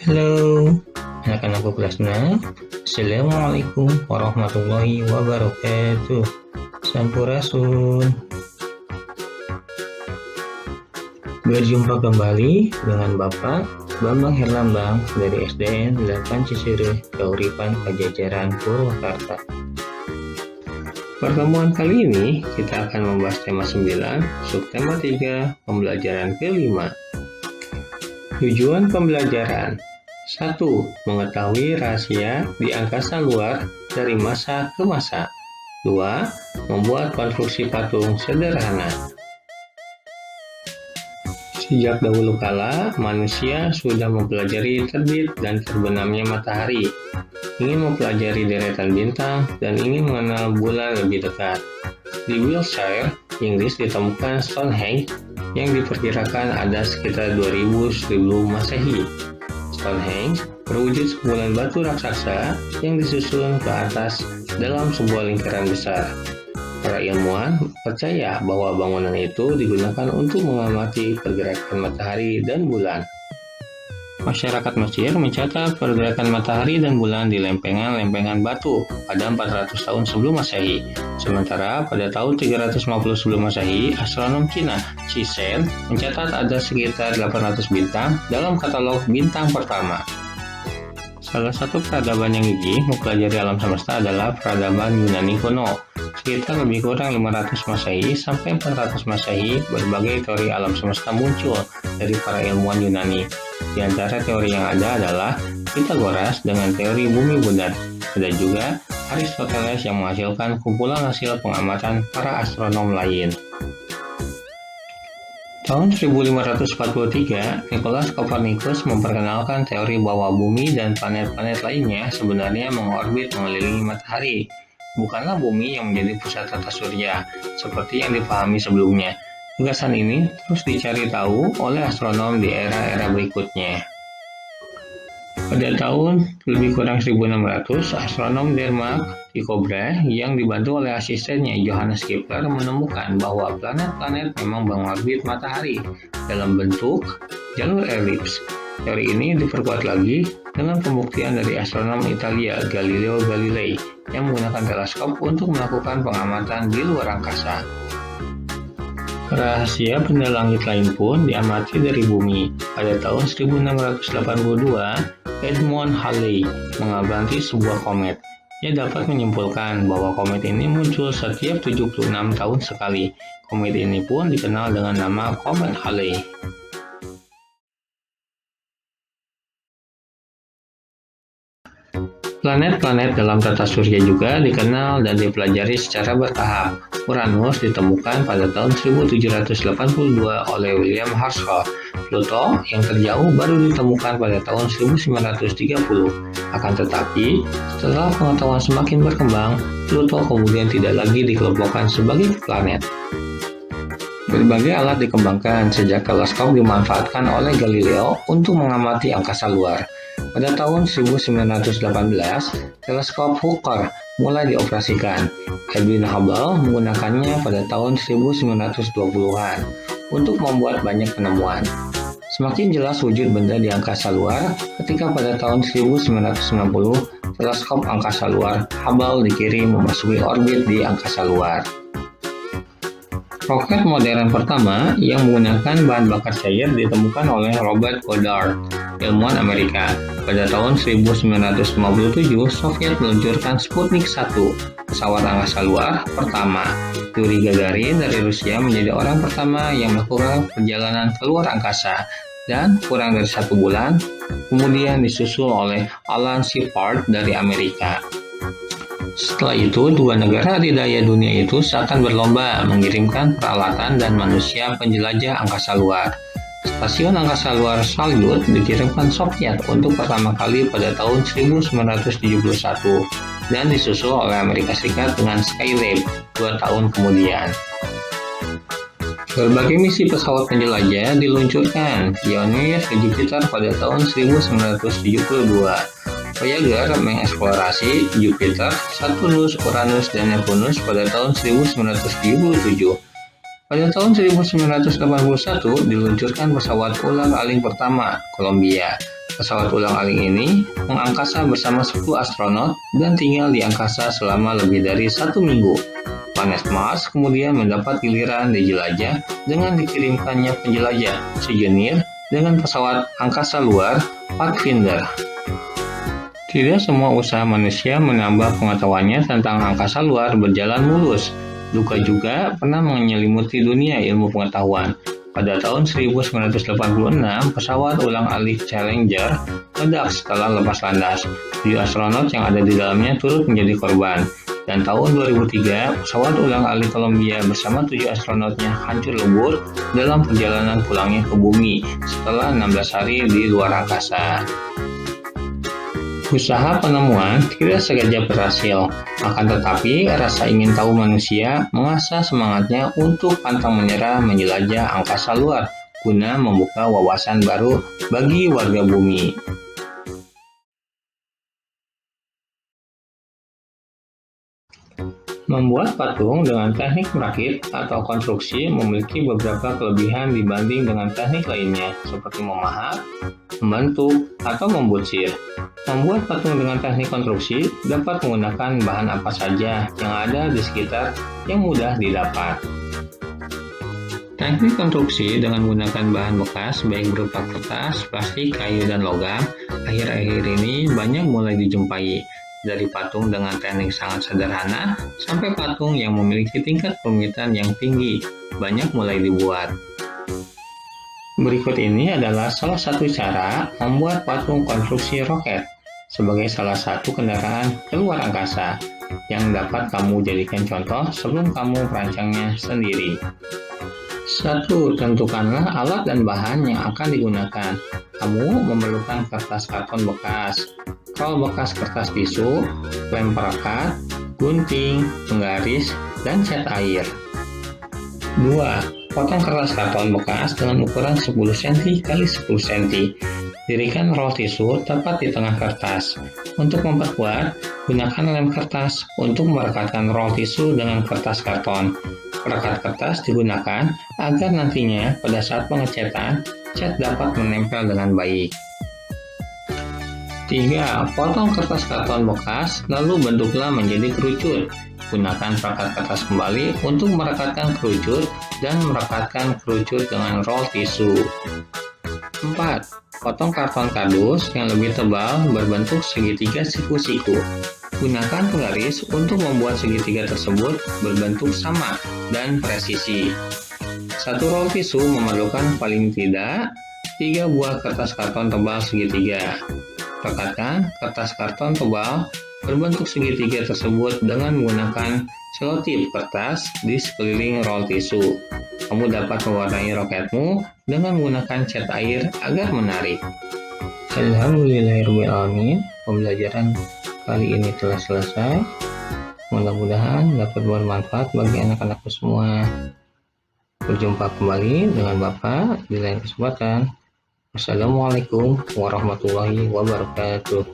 Halo, anak-anakku kelas 6. Assalamualaikum warahmatullahi wabarakatuh. Sampurasun. Berjumpa kembali dengan Bapak Bambang Herlambang dari SDN 8 Cisireh, Kauripan, Pajajaran, Purwakarta. Pertemuan kali ini kita akan membahas tema 9, subtema 3, pembelajaran ke-5. Tujuan pembelajaran: 1. Mengetahui rahasia di angkasa luar dari masa ke masa. 2. Membuat konstruksi patung sederhana. Sejak dahulu kala, manusia sudah mempelajari terbit dan terbenamnya matahari, ingin mempelajari deretan bintang, dan ingin mengenal bulan lebih dekat. Di Wiltshire, Inggris ditemukan Stonehenge yang diperkirakan ada sekitar 2000 sebelum Masehi. Stonehenge berwujud sekumpulan batu raksasa yang disusun ke atas dalam sebuah lingkaran besar. Para ilmuwan percaya bahwa bangunan itu digunakan untuk mengamati pergerakan matahari dan bulan. Masyarakat Mesir mencatat pergerakan matahari dan bulan di lempengan-lempengan batu pada 400 tahun sebelum Masehi. Sementara pada tahun 350 sebelum Masehi, astronom Cina Qi Shen mencatat ada sekitar 800 bintang dalam katalog bintang pertama. Salah satu peradaban yang gigih mempelajari alam semesta adalah peradaban Yunani kuno. Sekitar lebih kurang 500 Masehi sampai 400 Masehi, berbagai teori alam semesta muncul dari para ilmuwan Yunani. Di antara teori yang ada adalah Pythagoras dengan teori bumi bulat. Ada juga Aristoteles yang menghasilkan kumpulan hasil pengamatan para astronom lain. Tahun 1543, Nicolaus Copernicus memperkenalkan teori bahwa bumi dan planet-planet lainnya sebenarnya mengorbit mengelilingi matahari. Bukanlah bumi yang menjadi pusat tata surya, seperti yang dipahami sebelumnya. Gagasan ini terus dicari tahu oleh astronom di era-era berikutnya. Pada tahun lebih kurang 1600, astronom Denmark Tycho Brahe yang dibantu oleh asistennya Johannes Kepler menemukan bahwa planet-planet memang mengorbit matahari dalam bentuk jalur elips. Teori ini diperkuat lagi dengan pembuktian dari astronom Italia Galileo Galilei yang menggunakan teleskop untuk melakukan pengamatan di luar angkasa. Rahasia benda langit lain pun diamati dari bumi. Pada tahun 1682, Edmund Halley mengamati sebuah komet. Ia dapat menyimpulkan bahwa komet ini muncul setiap 76 tahun sekali. Komet ini pun dikenal dengan nama Komet Halley. Planet-planet dalam tata surya juga dikenal dan dipelajari secara bertahap. Uranus ditemukan pada tahun 1782 oleh William Herschel. Pluto yang terjauh baru ditemukan pada tahun 1930. Akan tetapi, setelah pengetahuan semakin berkembang, Pluto kemudian tidak lagi dikelompokkan sebagai planet. Berbagai alat dikembangkan sejak teleskop dimanfaatkan oleh Galileo untuk mengamati angkasa luar. Pada tahun 1918, teleskop Hooker mulai dioperasikan. Edwin Hubble menggunakannya pada tahun 1920-an untuk membuat banyak penemuan. Semakin jelas wujud benda di angkasa luar ketika pada tahun 1990, teleskop angkasa luar Hubble dikirim memasuki orbit di angkasa luar. Roket modern pertama yang menggunakan bahan bakar cair ditemukan oleh Robert Goddard, ilmuwan Amerika. Pada tahun 1957, Soviet meluncurkan Sputnik 1, pesawat angkasa luar pertama. Yuri Gagarin dari Rusia menjadi orang pertama yang melakukan perjalanan keluar angkasa, dan kurang dari 1 bulan kemudian disusul oleh Alan Shepard dari Amerika. Setelah itu, dua negara adidaya dunia itu seakan berlomba mengirimkan peralatan dan manusia penjelajah angkasa luar. Stasiun angkasa luar Salyut dikirimkan Soviet untuk pertama kali pada tahun 1971 dan disusul oleh Amerika Serikat dengan Skylab 2 tahun kemudian. Berbagai misi pesawat penjelajah diluncurkan. Pioneer ke Jupiter pada tahun 1972. Voyager mengeksplorasi Jupiter, Saturnus, Uranus, dan Neptunus pada tahun 1977. Pada tahun 1981 diluncurkan pesawat ular aling pertama, Columbia. Pesawat ulang-alik ini mengangkasa bersama 10 astronot dan tinggal di angkasa selama lebih dari 1 minggu. Planet Mars kemudian mendapat giliran dijelajah dengan dikirimkannya penjelajah sejenir dengan pesawat angkasa luar Pathfinder. Tidak semua usaha manusia menambah pengetahuannya tentang angkasa luar berjalan mulus. Duka juga pernah menyelimuti dunia ilmu pengetahuan. Pada tahun 1986, pesawat ulang-alik Challenger meledak setelah lepas landas. 7 astronot yang ada di dalamnya turut menjadi korban. Dan tahun 2003, pesawat ulang-alik Columbia bersama 7 astronotnya hancur lebur dalam perjalanan pulangnya ke bumi setelah 16 hari di luar angkasa. Usaha penemuan tidak sengaja berhasil, akan tetapi rasa ingin tahu manusia mengasah semangatnya untuk pantang menyerah menjelajah angkasa luar guna membuka wawasan baru bagi warga bumi. Membuat patung dengan teknik merakit atau konstruksi memiliki beberapa kelebihan dibanding dengan teknik lainnya, seperti memahat, membentuk, atau membutsir. Membuat patung dengan teknik konstruksi dapat menggunakan bahan apa saja yang ada di sekitar yang mudah didapat. Teknik konstruksi dengan menggunakan bahan bekas baik berupa kertas, plastik, kayu, dan logam akhir-akhir ini banyak mulai dijumpai. Dari patung dengan teknik sangat sederhana sampai patung yang memiliki tingkat kerumitan yang tinggi banyak mulai dibuat. Berikut ini adalah salah satu cara membuat patung konstruksi roket sebagai salah satu kendaraan keluar angkasa yang dapat kamu jadikan contoh sebelum kamu merancangnya sendiri. 1. Tentukanlah alat dan bahan yang akan digunakan. Kamu memerlukan kertas karton bekas, rol bekas kertas tisu, lem perekat, gunting, penggaris, dan cat air. 2. Potong kertas karton bekas dengan ukuran 10 cm x 10 cm. Dirikan rol tisu tepat di tengah kertas. Untuk memperkuat, gunakan lem kertas untuk merekatkan rol tisu dengan kertas karton. Perekat kertas digunakan agar nantinya pada saat pengecetan, cat dapat menempel dengan baik. 3. Potong kertas karton bekas, lalu bentuklah menjadi kerucut. Gunakan perekat kertas kembali untuk merekatkan kerucut dan merekatkan kerucut dengan rol tisu. 4. Potong karton kardus yang lebih tebal berbentuk segitiga siku-siku. Gunakan penggaris untuk membuat segitiga tersebut berbentuk sama dan presisi. 1 rol tisu memerlukan paling tidak 3 buah kertas karton tebal segitiga. Rekatkan kertas karton tebal berbentuk segitiga tersebut dengan menggunakan selotip kertas di sekeliling rol tisu. Kamu dapat mewarnai roketmu dengan menggunakan cat air agar menarik. Alhamdulillahirrahmanirrahim. Pembelajaran kali ini telah selesai. Mudah-mudahan dapat bermanfaat bagi anak-anakku semua. Berjumpa kembali dengan Bapak di lain kesempatan. Wassalamualaikum warahmatullahi wabarakatuh.